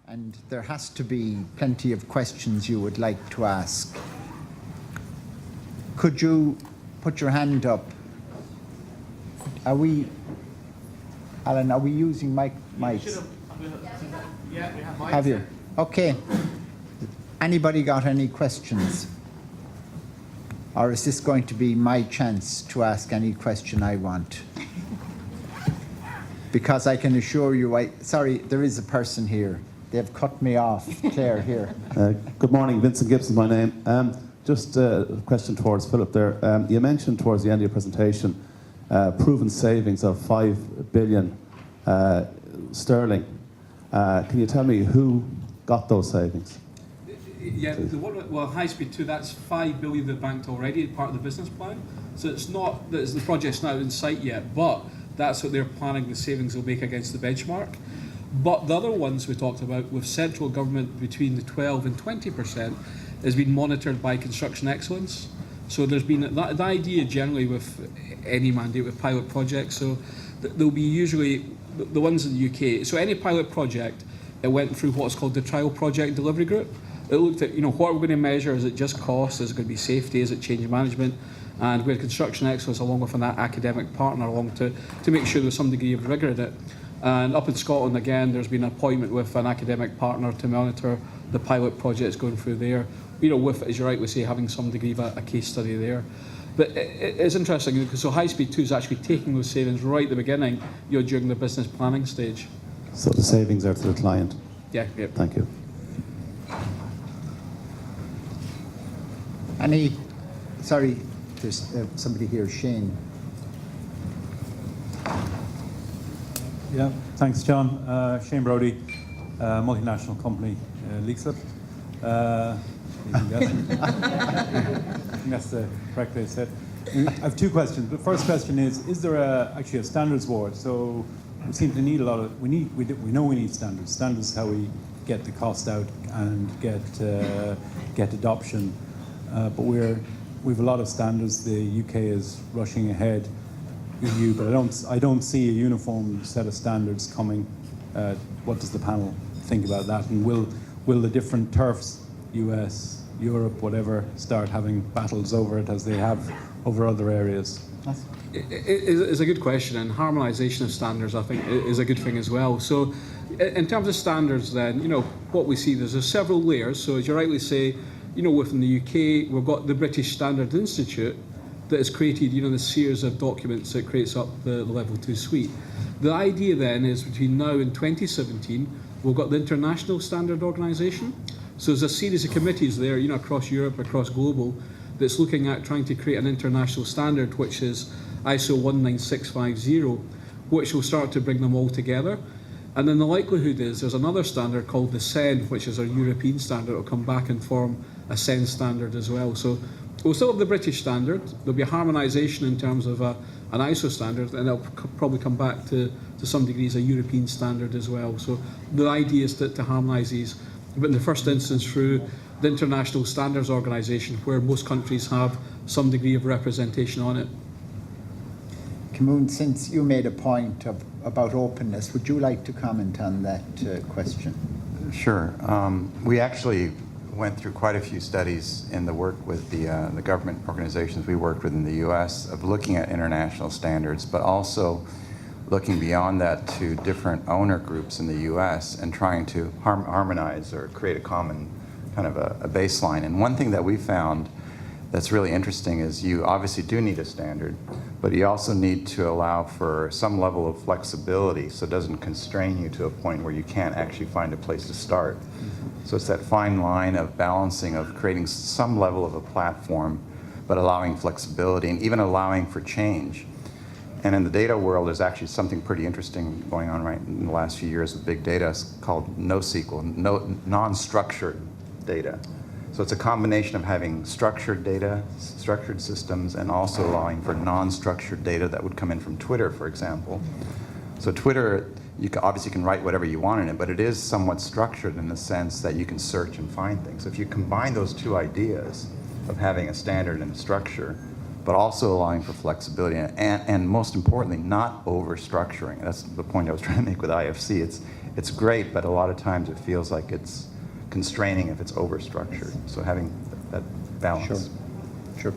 and there has to be plenty of questions you would like to ask. Could you put your hand up? Alan, are we using mics? Yeah, we have mics. Have you? Okay. Anybody got any questions? Or is this going to be my chance to ask any question I want? Because I can assure you, sorry, there is a person here. They've cut me off. Claire, here. Good morning, Vincent Gibson, my name. Just a question towards Philip there. You mentioned towards the end of your presentation proven savings of 5 billion sterling. Can you tell me who got those savings? Yeah, the one, well, High Speed 2, that's 5 billion they've banked already, part of the business plan. So it's not that the project's not in sight yet, but that's what they're planning the savings they'll make against the benchmark. But the other ones we talked about with central government between the 12 and 20% has been monitored by Construction Excellence. So there's been the idea generally with any mandate with pilot projects. So there'll be usually the ones in the UK. So any pilot project, it went through what's called the Trial Project Delivery Group. It looked at, what we're going to measure. Is it just cost? Is it going to be safety? Is it change management? And we had Construction Excellence along with an academic partner along to make sure there's some degree of rigour in it. And up in Scotland, again, there's been an appointment with an academic partner to monitor the pilot projects going through there. With, as you rightly say, having some degree of a case study there. But it's interesting, because so High Speed 2 is actually taking those savings right at the beginning, during the business planning stage. So the savings are to the client? Yeah. Thank you. Sorry, there's somebody here, Shane. Yeah, thanks, John. Shane Brody, multinational company, Leixlip. You can guess. I think that's the correct way to say it. I have two questions. The first question is there actually a standards war? So we seem to need a lot of, we know we need standards. Standards is how we get the cost out and get adoption. But we have a lot of standards. The UK is rushing ahead. EU, but I don't see a uniform set of standards coming. What does the panel think about that? And will the different turfs, US, Europe, whatever, start having battles over it as they have over other areas? It's a good question, and harmonisation of standards, I think, is a good thing as well. So in terms of standards then, what we see, there's several layers. So as you rightly say, within the UK, we've got the British Standards Institute, that has created, the series of documents that creates up the Level 2 suite. The idea then is between now and 2017, we've got the International Standard Organisation. So there's a series of committees there, across Europe, across global, that's looking at trying to create an international standard, which is ISO 19650, which will start to bring them all together. And then the likelihood is there's another standard called the CEN, which is a European standard. It'll come back and form a CEN standard as well. So we'll still have the British standard. There'll be a harmonisation in terms of an ISO standard, and it'll probably come back to some degree as a European standard as well. So the idea is to harmonise these, but in the first instance through the International Standards Organisation, where most countries have some degree of representation on it. Camoon, since you made a point about openness, would you like to comment on that question? Sure. We actually went through quite a few studies in the work with the government organizations we worked with in the US of looking at international standards, but also looking beyond that to different owner groups in the US and trying to harmonize or create a common kind of a baseline. And one thing that we found that's really interesting is you obviously do need a standard, but you also need to allow for some level of flexibility so it doesn't constrain you to a point where you can't actually find a place to start. So it's that fine line of balancing of creating some level of a platform, but allowing flexibility and even allowing for change. And in the data world, there's actually something pretty interesting going on right in the last few years with big data. It's called NoSQL, non-structured data. So it's a combination of having structured data, structured systems, and also allowing for non-structured data that would come in from Twitter, for example. So Twitter, you obviously can write whatever you want in it, but it is somewhat structured in the sense that you can search and find things. So if you combine those two ideas of having a standard and a structure, but also allowing for flexibility and most importantly, not over-structuring. That's the point I was trying to make with IFC. It's great, but a lot of times it feels like it's constraining if it's over-structured. So having that balance. Sure.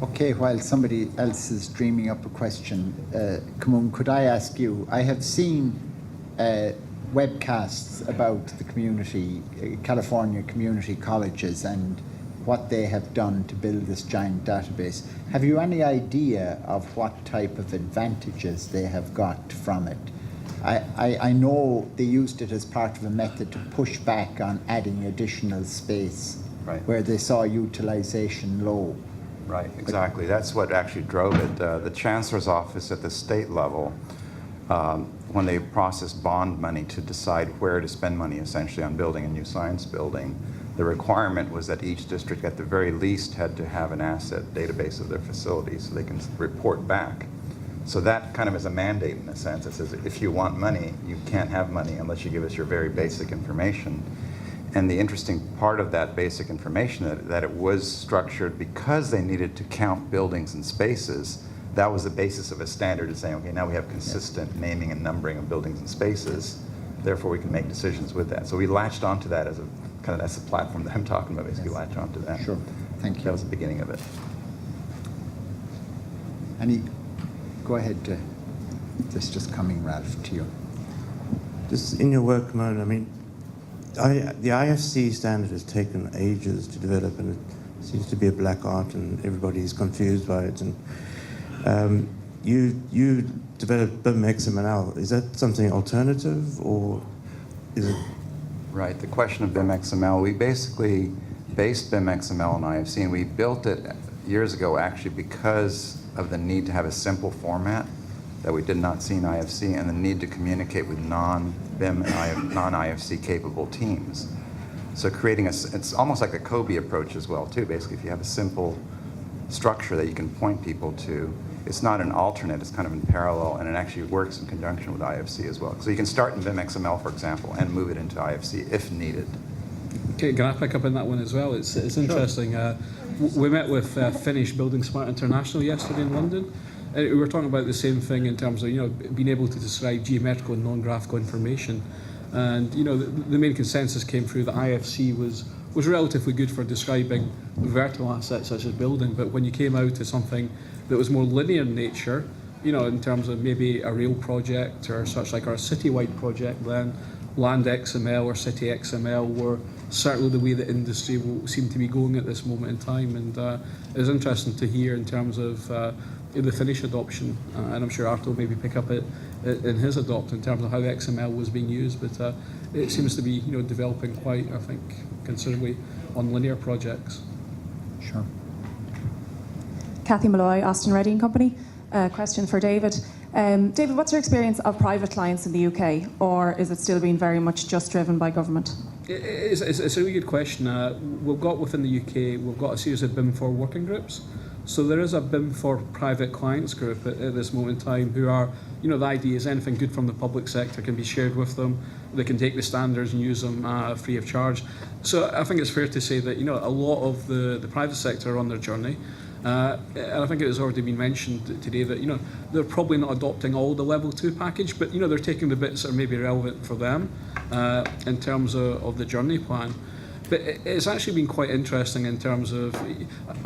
Okay, while somebody else is dreaming up a question, Kamun, could I ask you, I have seen webcasts about the community, California community colleges and what they have done to build this giant database. Have you any idea of what type of advantages they have got from it? I know they used it as part of a method to push back on adding additional space, Right. where they saw utilization low. Right, exactly. That's what actually drove it. The Chancellor's Office at the state level, when they processed bond money to decide where to spend money essentially on building a new science building, the requirement was that each district at the very least had to have an asset database of their facilities so they can report back. So that kind of is a mandate in a sense. It says if you want money, you can't have money unless you give us your very basic information. And the interesting part of that basic information, that it was structured because they needed to count buildings and spaces. That was the basis of a standard, is saying, okay, now we have consistent naming and numbering of buildings and spaces, therefore we can make decisions with that. So we latched onto that as a kind of, that's the platform that I'm talking about, basically latch onto that. Sure, thank you. That was the beginning of it. Go ahead, this is just coming, Ralph, to you. Just in your work, Mona, I mean, the IFC standard has taken ages to develop, and it seems to be a black art, and everybody's confused by it. And you developed BIM XML. Is that something alternative, or is it? Right, the question of BIM XML, we basically based BIM XML on IFC, and we built it years ago actually because of the need to have a simple format that we did not see in IFC, and the need to communicate with non-BIM and non-IFC capable teams. So creating it's almost like a COBE approach as well too. Basically, if you have a simple structure that you can point people to, it's not an alternate, it's kind of in parallel, and it actually works in conjunction with IFC as well. So you can start in BIM XML, for example, and move it into IFC if needed. Okay, can I pick up on that one as well? It's interesting. We met with Finnish Building Smart International yesterday in London. We were talking about the same thing in terms of being able to describe geometrical and non-graphical information, and the main consensus came through that IFC was relatively good for describing vertical assets such as building, but when you came out to something that was more linear in nature, in terms of maybe a rail project or such like our citywide project, then land XML or city XML were certainly the way the industry will seem to be going at this moment in time, and it was interesting to hear in terms of the Finnish adoption, and I'm sure Arto will maybe pick up it in his adopt in terms of how XML was being used, but it seems to be developing quite, I think, considerably on linear projects. Sure. Kathy Malloy, Austin Reddy and Company. Question for David. David, what's your experience of private clients in the UK, or is it still being very much just driven by government? It's a really good question. We've got within the UK, we've got a series of BIM for working groups. So there is a BIM for private clients group at this moment in time who are, the idea is anything good from the public sector can be shared with them. They can take the standards and use them free of charge. So I think it's fair to say that, a lot of the private sector are on their journey. And I think it has already been mentioned today that, they're probably not adopting all the level 2 package, but, they're taking the bits that are maybe relevant for them in terms of the journey plan. But it's actually been quite interesting in terms of,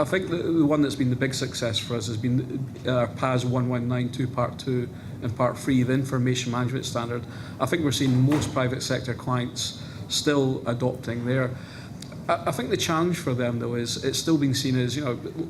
I think the one that's been the big success for us has been our PAS 1192 Part 2 and Part 3, the Information Management Standard. I think we're seeing most private sector clients still adopting there. I think the challenge for them, though, is it's still being seen as,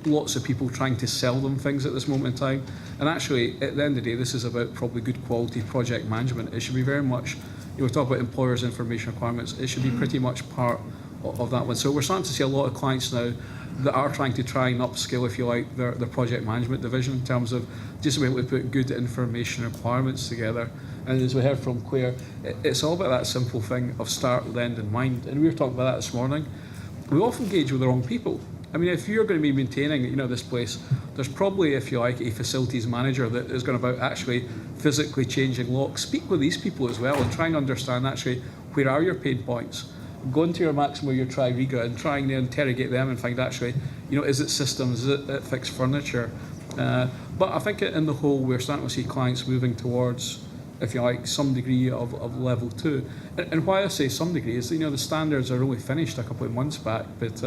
lots of people trying to sell them things at this moment in time. And actually, at the end of the day, this is about probably good quality project management. It should be very much, we talk about employers' information requirements, it should be pretty much part of that one. So we're starting to see a lot of clients now that are trying to try and upskill, if you like, their project management division in terms of just being able to put good information requirements together. And as we heard from Claire, it's all about that simple thing of start, end in mind. And we were talking about that this morning. We often engage with the wrong people. I mean, if you're going to be maintaining, this place, there's probably, if you like, a facilities manager that is going about actually physically changing locks. Speak with these people as well and try and understand actually where are your pain points. going to your maximum or your tri-riga and trying to interrogate them and find actually, is it systems, is it fixed furniture? But I think in the whole, we're starting to see clients moving towards, if you like, some degree of level 2. And why I say some degree is, the standards are only finished a couple of months back, but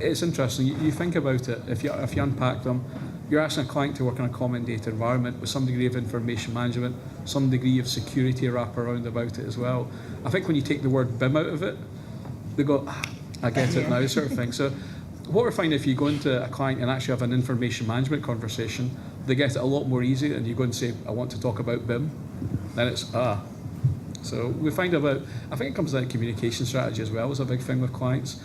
it's interesting. You think about it, if you unpack them, you're asking a client to work in a common data environment with some degree of information management, some degree of security wrap around about it as well. I think when you take the word BIM out of it, they go, I get it now, sort of thing. So what we're finding, if you go into a client and actually have an information management conversation, they get it a lot more easy, and you go and say, I want to talk about BIM, then it's, So we find I think it comes down to communication strategy as well, is a big thing with clients.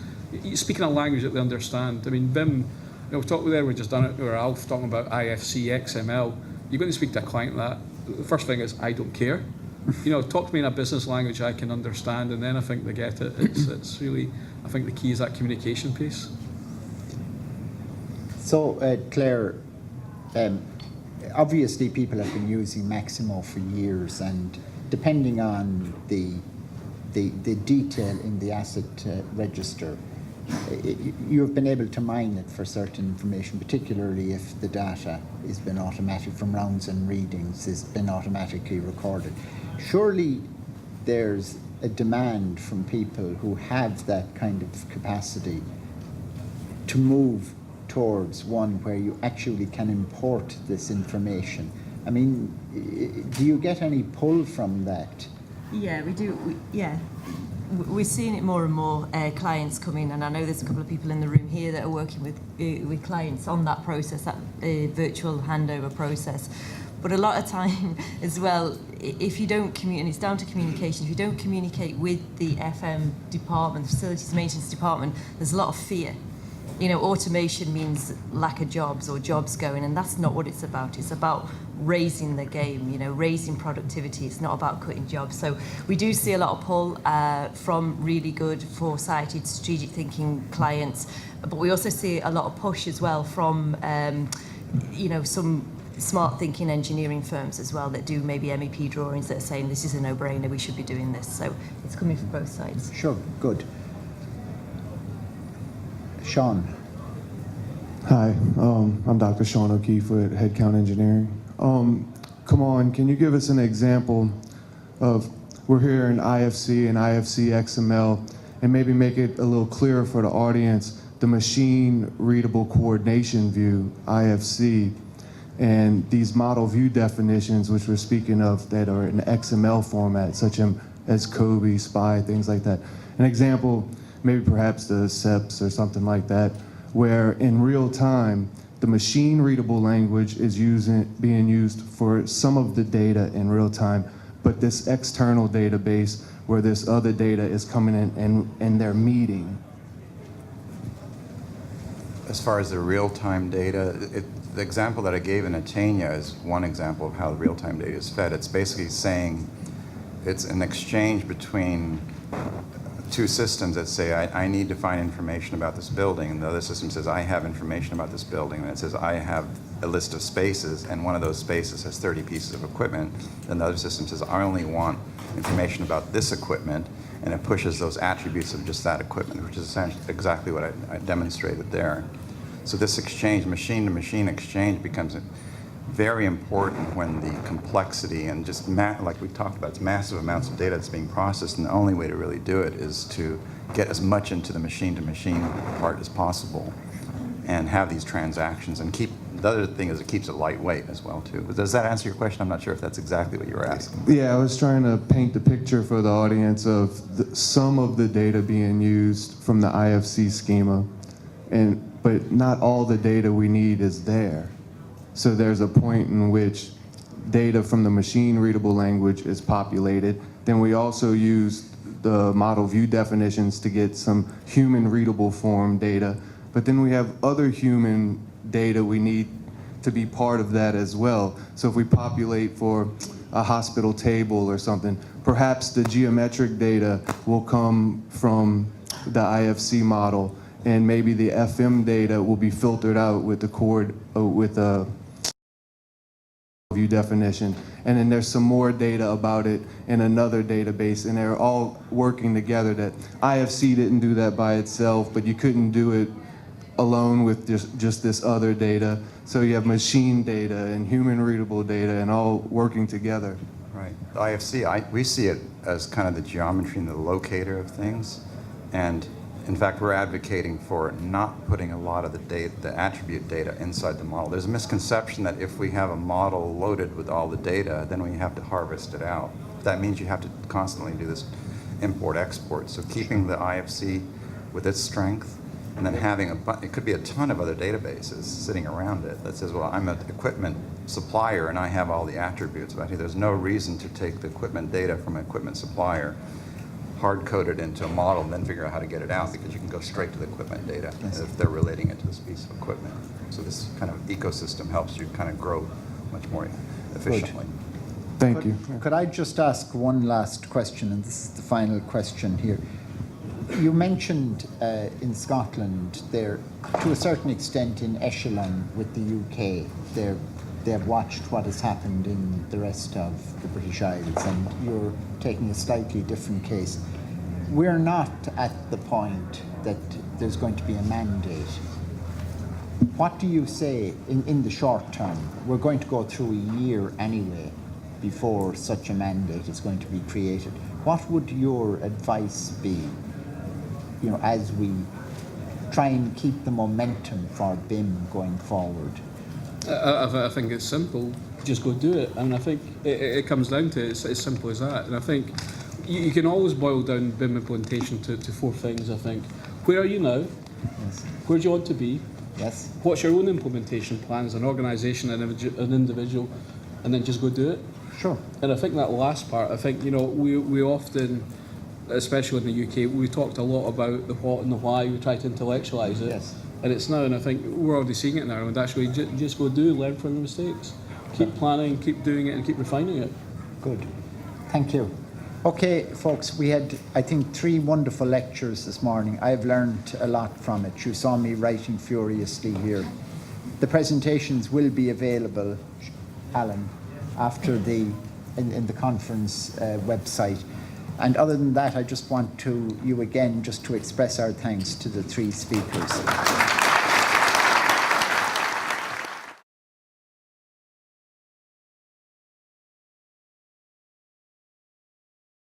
Speaking a language that they understand. I mean, BIM, we talked there, we just done it, or Alf talking about IFC, XML. You're going to speak to a client that, the first thing is, I don't care. Talk to me in a business language I can understand, and then I think they get it. It's really, I think the key is that communication piece. So, Claire, obviously people have been using Maximo for years, and depending on the detail in the asset register, you've been able to mine it for certain information, particularly if the data has been automatic from rounds and readings, has been automatically recorded. Surely there's a demand from people who have that kind of capacity to move towards one where you actually can import this information. I mean, do you get any pull from that? Yeah, we do. We're seeing it more and more. Clients come in, and I know there's a couple of people in the room here that are working with clients on that process, that virtual handover process. But a lot of time as well, if you don't communicate, and it's down to communication, if you don't communicate with the FM department, the facilities maintenance department, there's a lot of fear. Automation means lack of jobs or jobs going, and that's not what it's about. It's about raising the game, raising productivity. It's not about cutting jobs. So we do see a lot of pull from really good, foresighted, strategic thinking clients, but we also see a lot of push as well from, some smart thinking engineering firms as well that do maybe MEP drawings that are saying this is a no-brainer, we should be doing this. So it's coming from both sides. Sure, good. Sean. Hi, I'm Dr. Sean O'Keefe with Headcount Engineering. Can you give us an example of, we're here in IFC and IFC XML, and maybe make it a little clearer for the audience, the machine readable coordination view, IFC, and these model view definitions, which we're speaking of, that are in XML format, such as COBE, SPY, things like that. An example, maybe perhaps the SEPs or something like that, where in real time, the machine readable language is being used for some of the data in real time, but this external database where this other data is coming in and they're meeting. As far as the real-time data, the example that I gave in Atenia is one example of how the real-time data is fed. It's basically saying it's an exchange between two systems that say, I need to find information about this building, and the other system says, I have information about this building, and it says, I have a list of spaces, and one of those spaces has 30 pieces of equipment, and the other system says, I only want information about this equipment, and it pushes those attributes of just that equipment, which is essentially exactly what I demonstrated there. So this exchange, machine-to-machine exchange, becomes very important when the complexity and just, like we talked about, it's massive amounts of data that's being processed, and the only way to really do it is to get as much into the machine-to-machine part as possible and have these transactions, and the other thing is it keeps it lightweight as well too. Does that answer your question? I'm not sure if that's exactly what you were asking. Yeah, I was trying to paint the picture for the audience of some of the data being used from the IFC schema, but not all the data we need is there. So there's a point in which data from the machine readable language is populated. Then we also use the model view definitions to get some human readable form data. But then we have other human data we need to be part of that as well. So if we populate for a hospital table or something, perhaps the geometric data will come from the IFC model, and maybe the FM data will be filtered out with the view definition, and then there's some more data about it in another database, and they're all working together. That IFC didn't do that by itself, but you couldn't do it alone with just this other data. So you have machine data and human readable data and all working together. Right. The IFC, we see it as kind of the geometry and the locator of things. And in fact, we're advocating for not putting a lot of the data, the attribute data inside the model. There's a misconception that if we have a model loaded with all the data, then we have to harvest it out. That means you have to constantly do this import-export. So keeping the IFC with its strength, and then having it could be a ton of other databases sitting around it that says, well, I'm an equipment supplier and I have all the attributes. But actually, there's no reason to take the equipment data from an equipment supplier, hard-code it into a model, and then figure out how to get it out, because you can go straight to the equipment data if they're relating it to this piece of equipment. So this kind of ecosystem helps you kind of grow much more efficiently. Thank you. Could I just ask one last question, and this is the final question here. You mentioned in Scotland, they're to a certain extent in echelon with the UK. They've watched what has happened in the rest of the British Isles, and you're taking a slightly different case. We're not at the point that there's going to be a mandate. What do you say in the short term? We're going to go through a year anyway before such a mandate is going to be created. What would your advice be, you know, as we try and keep the momentum for BIM going forward? I think it's simple. Just go do it. I mean, I think it comes down to it's as simple as that. And I think you can always boil down BIM implementation to four things, I think. Where are you now? Yes. Where do you want to be? Yes. What's your own implementation plans, an organisation, an individual, and then just go do it. Sure. And I think that last part, I think, you know, we often, especially in the UK, we talked a lot about the what and the why. We try to intellectualise it. Yes. And it's now, and I think we're already seeing it in Ireland, actually, just go do, learn from the mistakes. Keep planning, keep doing it, and keep refining it. Good. Thank you. Okay, folks, we had, I think, 3 wonderful lectures this morning. I've learned a lot from it. You saw me writing furiously here. The presentations will be available, Alan, after in the conference website. And other than that, I just want you again just to express our thanks to the 3 speakers.